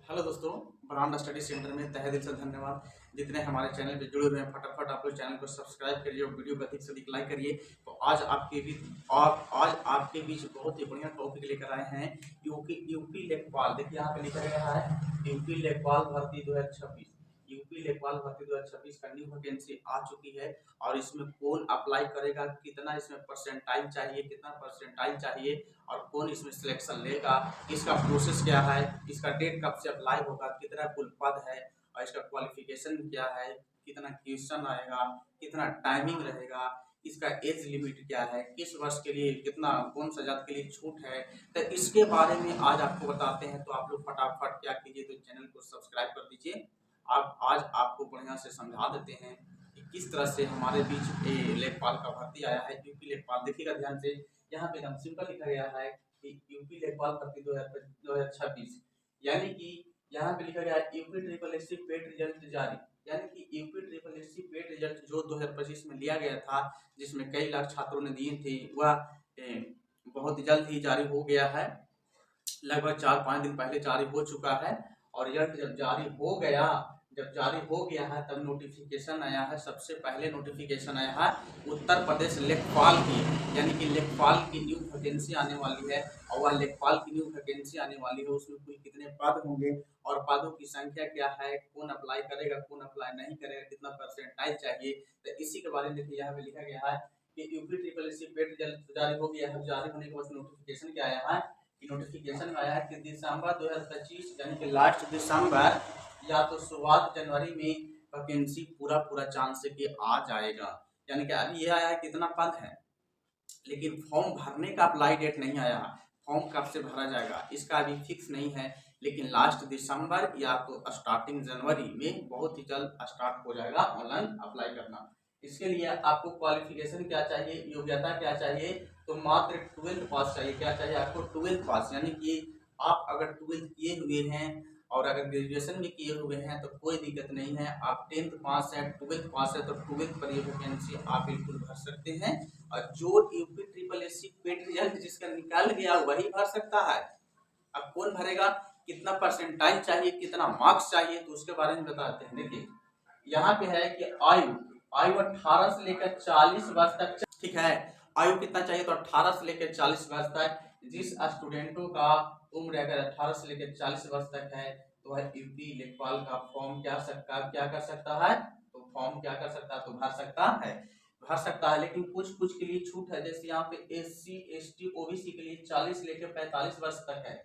Hello दोस्तों, brand study centre में तहे दिल से धन्यवाद। जितने हमारे चैनल पे जुड़े हुए हैं, फटाफट आप लोग चैनल को सब्सक्राइब करिए और वीडियो को अधिक से अधिक लाइक करिए। तो आज आपके बीच बहुत ही बढ़िया टॉपिक लेकर आए हैं। यूपी लेखपाल। देखिए यहाँ पे लिखा गया है यूपी लेखपाल भर्ती 2026। यूपी लेखपाल भर्ती 2026 का न्यू वैकेंसी आ चुकी है और इसमें कौन अप्लाई करेगा, कितना इसमें परसेंटाइल चाहिए, कितना परसेंटाइल चाहिए और कौन इसमें सिलेक्शन लेगा, इसका प्रोसेस क्या है, इसका डेट कब से अप्लाई होगा, कितना कुल पद है और इसका क्वालिफिकेशन क्या है, कितना क्वेश्चन आएगा, कितना टाइमिंग रहेगा, इसका एज लिमिट क्या है, किस वर्ष के लिए कितना, कौन सा जात के लिए छूट है। तो इसके बारे में आज आपको बताते हैं। तो आप लोग फटाफट क्या कीजिए, तो चैनल को सब्सक्राइब कर दीजिए। आज आपको बढ़िया से समझा देते हैं कि किस तरह से हमारे बीच लेखपाल का भर्ती आया है। यूपी लेखपाल देखिएगा ध्यान से, यहाँ पे एकदम सिंपल लिखा गया है कि यूपी लेखपाल भर्ती 2026, यानी कि यहाँ पे लिखा गया है UP triple SC paid result जारी। यानी कि UP triple SC paid result जो 2025 में लिया गया था, जिसमें कई लाख छात्रों ने दिए थे, वह बहुत जल्द ही जारी हो गया है। लगभग 4-5 दिन पहले जारी हो चुका है और रिजल्ट जब जारी हो गया है तब नोटिफिकेशन आया है। सबसे पहले नोटिफिकेशन आया है उत्तर प्रदेश लेखपाल की, यानी कि लेखपाल की न्यू वैकेंसी आने वाली है। और वह लेखपाल की न्यू वैकेंसी आने वाली है, उसमें कुल कितने पद होंगे और पदों की संख्या क्या है, कौन अप्लाई करेगा, कौन अप्लाई नहीं करेगा, कितना परसेंटाइल चाहिए। तो इसी के बारे में देखिए यहाँ पे लिखा गया है कि UP triple SC paid result जारी हो गया है। जारी होने के बाद नोटिफिकेशन क्या आया है, नोटिफिकेशन में आया है कि दिसंबर 2025 यानी कि लास्ट दिसंबर या तो शुरुआत जनवरी में वैकेंसी पूरा चांस है कि आ जाएगा। यानी कि अभी ये आया है कितना पद है, लेकिन फॉर्म भरने का अप्लाई डेट नहीं आया। फॉर्म कब से भरा जाएगा इसका अभी फिक्स नहीं है, लेकिन लास्ट दिसंबर या तो स्टार्टिंग जनवरी में बहुत ही जल्द स्टार्ट हो जाएगा ऑनलाइन अप्लाई करना। इसके लिए आपको क्वालिफिकेशन क्या चाहिए, योग्यता क्या चाहिए, तो मात्र 12th पास चाहिए। क्या चाहिए आपको, 12th पास। यानी कि आप अगर 12th किए हुए हैं और अगर ग्रेजुएशन भी किए हुए हैं तो कोई दिक्कत नहीं है। आप 10th पास है, 12th पास है, तो 12th पर ये वैकेंसी आप बिल्कुल भर सकते हैं। और जो UP triple SC paid result जिसका निकाल गया वही भर सकता है। अब कौन भरेगा, कितना परसेंटाइल चाहिए, कितना मार्क्स चाहिए, तो उसके बारे में बताते हैं। देखिए यहाँ पे है कि आयु आयु 18 से लेकर 40 वर्ष तक, ठीक है। आयु कितना चाहिए, तो 18 से लेकर 40 वर्ष तक जिस स्टूडेंटों का उम्र अगर 18 से लेकर 40 वर्ष तक है तो वह यूपी लेखपाल का फॉर्म क्या कर सकता है, तो फॉर्म क्या कर सकता है, तो भर सकता है। लेकिन कुछ के लिए छूट है, जैसे यहाँ पे एससी एसटी ओबीसी के लिए 40 लेकर 45 वर्ष तक है।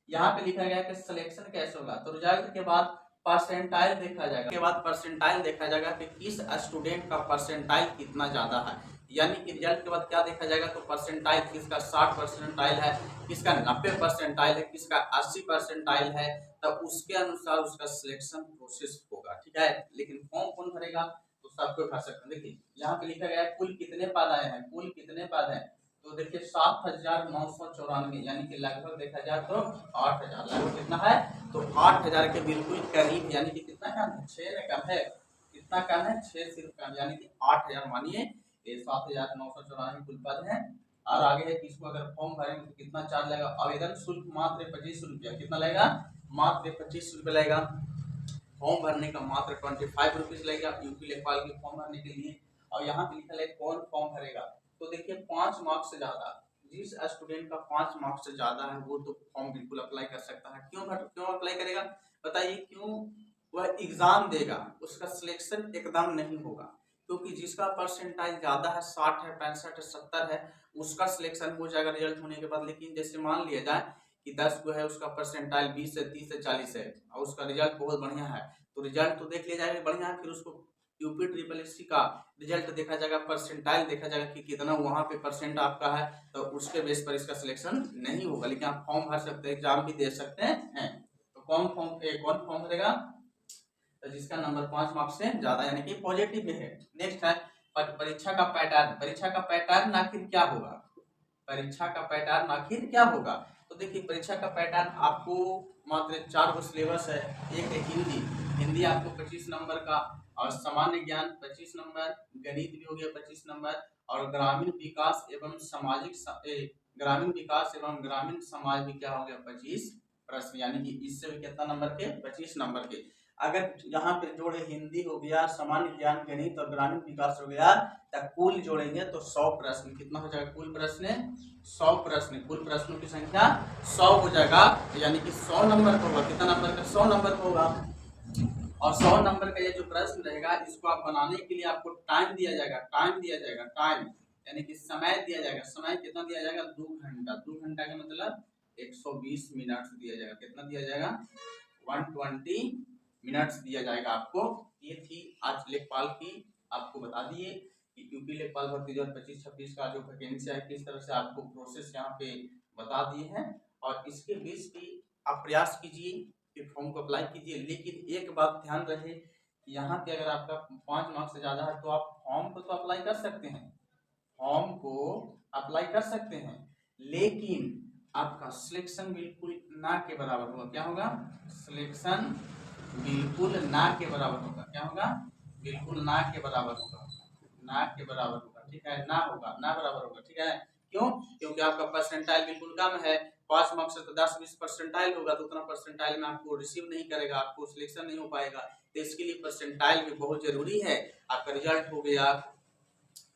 यहाँ पे लिखा गया कि सिलेक्शन कैसे होगा, तो रिजल्ट के बाद परसेंटाइल देखा जाएगा। के बाद परसेंटाइल देखा जाएगा कि किस स्टूडेंट का परसेंटाइल कितना ज्यादा है। यानी कि रिजल्ट के बाद क्या देखा जाएगा, तो परसेंटाइल किसका 60 परसेंटाइल है, किसका 90 परसेंटाइल है, किसका 80 परसेंटाइल है, तब उसके अनुसार उसका सिलेक्शन प्रोसेस होगा, ठीक है। लेकिन फॉर्म कौन भरेगा, तो सबको भर सकते हैं। देखिए यहाँ पे लिखा गया है कुल कितने पद आए हैं, कुल कितने पद हैं, तो देखिए 7,994, यानी कि लगभग देखा जाए तो 8,000, लगभग कितना है, तो 8,000 के बिल्कुल करीब। यानी कि कितना कम है, 6 में कम है, कितना कम है, 6 से कम, यानी कि 8,000 मानिए, ये 7,994 कुल पद है। और आगे है कि इसको अगर फॉर्म भरेंगे तो कितना चार्ज लगेगा, आवेदन शुल्क मात्र 25 रुपया, कितना लगेगा, मात्र 25 रुपया लगेगा। फॉर्म भरने का मात्र 25 रुपीज लगेगा यूपी लेखपाल के फॉर्म भरने के लिए। और यहाँ पे लिखा है कौन फॉर्म भरेगा, तो देखिए 5 मार्क्स से ज्यादा, जिस स्टूडेंट का 5 मार्क्स से ज्यादा है वो तो फॉर्म बिल्कुल अप्लाई कर सकता है। क्यों अप्लाई करेगा, बताइए क्यों, वह एग्जाम देगा, उसका सिलेक्शन एकदम नहीं होगा। क्योंकि जिसका परसेंटाइल ज्यादा है, 60 है, 65 है, 70 है, उसका सिलेक्शन हो जाएगा रिजल्ट होने के बाद। लेकिन जैसे मान लिया जाए कि 10 को है, उसका परसेंटाइल 20 से 30 से 40 है और उसका रिजल्ट बहुत बढ़िया है, तो रिजल्ट तो देख लिया जाएगा बढ़िया है, फिर उसको यूपी ट्रिपल एससी का रिजल्ट देखा जाएगा, परसेंटाइल देखा जाएगा कि कितना वहां पे परसेंट आपका है, तो उसके बेस पर इसका सिलेक्शन नहीं होगा। लेकिन आप फॉर्म भर सकते हैं, एग्जाम भी दे सकते हैं। तो कौन फॉर्म भरेगा, तो जिसका नंबर 5 मार्क्स से ज्यादा, यानी कि पॉजिटिव में है। नेक्स्ट है परीक्षा का पैटर्न। परीक्षा का पैटर्न आखिर क्या होगा, परीक्षा का पैटर्न आखिर क्या होगा, तो देखिए परीक्षा का पैटर्न आपको मात्र 4 सिलेबस है। एक है हिंदी आपको 25 नंबर का, और सामान्य ज्ञान 25 नंबर, गणित भी हो गया 25 नंबर, और ग्रामीण विकास एवं ग्रामीण समाज भी क्या हो गया 25 प्रश्न, यानी कि इससे भी कितना नंबर के, 25 नंबर के। अगर यहाँ पे जोड़े हिंदी हो गया, सामान्य ज्ञान, गणित और ग्रामीण विकास हो गया, तो कुल जोड़ेंगे तो 100 प्रश्न। कितना हो जाएगा कुल प्रश्न? 100 प्रश्न। कुल प्रश्नों की संख्या 100 हो जाएगा, यानी कि 100 नंबर का होगा। कितना नंबर का? 100 नंबर का होगा। और 100 नंबर का ये जो प्रश्न रहेगा, इसको आप बनाने के लिए आपको टाइम दिया जाएगा। टाइम यानी कि समय दिया जाएगा। समय कितना दिया जाएगा? 2 घंटा। 2 घंटा का मतलब 120 मिनट दिया जाएगा। कितना दिया जाएगा? 120 मिनट्स दिया जाएगा आपको। ये थी आज लेखपाल की, आपको बता दिए कि यूपी लेखपाल भर्ती 2025-26 का जो वैकेंसी है, किस तरह से आपको प्रोसेस यहाँ पे बता दिए हैं। और इसके बीच भी आप प्रयास कीजिए कि फॉर्म को अप्लाई कीजिए। लेकिन एक बात ध्यान रहे, यहाँ पे अगर आपका 5 मार्क्स से ज़्यादा है तो आप फॉर्म को तो अप्लाई कर सकते हैं, फॉर्म को अप्लाई कर सकते हैं, लेकिन आपका सिलेक्शन बिल्कुल ना के बराबर होगा। क्या होगा? सिलेक्शन बिल्कुल ना के बराबर होगा। क्या होगा? बिल्कुल ना के बराबर होगा। ना के बराबर होगा, ठीक है? ना होगा, ना बराबर होगा, ठीक है? क्यों? क्योंकि आपका परसेंटाइल बिल्कुल कम है। 5 मार्क्स से तो 10-20 परसेंटाइल होगा, तो उतना परसेंटाइल में आपको रिसीव नहीं करेगा, आपको सिलेक्शन नहीं हो पाएगा। तो इसके लिए परसेंटाइल भी बहुत जरूरी है। आपका रिजल्ट हो गया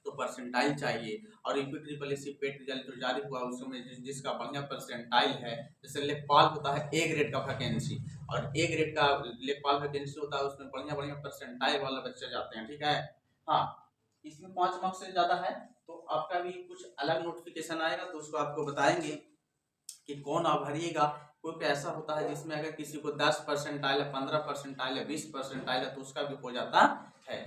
तो परसेंटाइल चाहिए। और यूपी ट्रिपल एस सी पेट रिजल्ट जो जारी हुआ उसमें जिसका बढ़िया परसेंटाइल है, जैसे लेखपाल होता है ए ग्रेड का वैकेंसी, और ए ग्रेड का लेखपाल वैकेंसी होता है, उसमें बढ़िया परसेंटाइल वाला बच्चे जाते हैं, ठीक है? हाँ, इसमें 5 मार्क्स से ज्यादा है तो आपका भी कुछ अलग नोटिफिकेशन आएगा, तो उसको आपको बताएंगे कि कौन आप भरिएगा। कोई ऐसा होता है जिसमें अगर किसी को 10 परसेंटाइल है, 15 परसेंटाइल है, 20 परसेंटाइल है, तो उसका भी हो जाता है।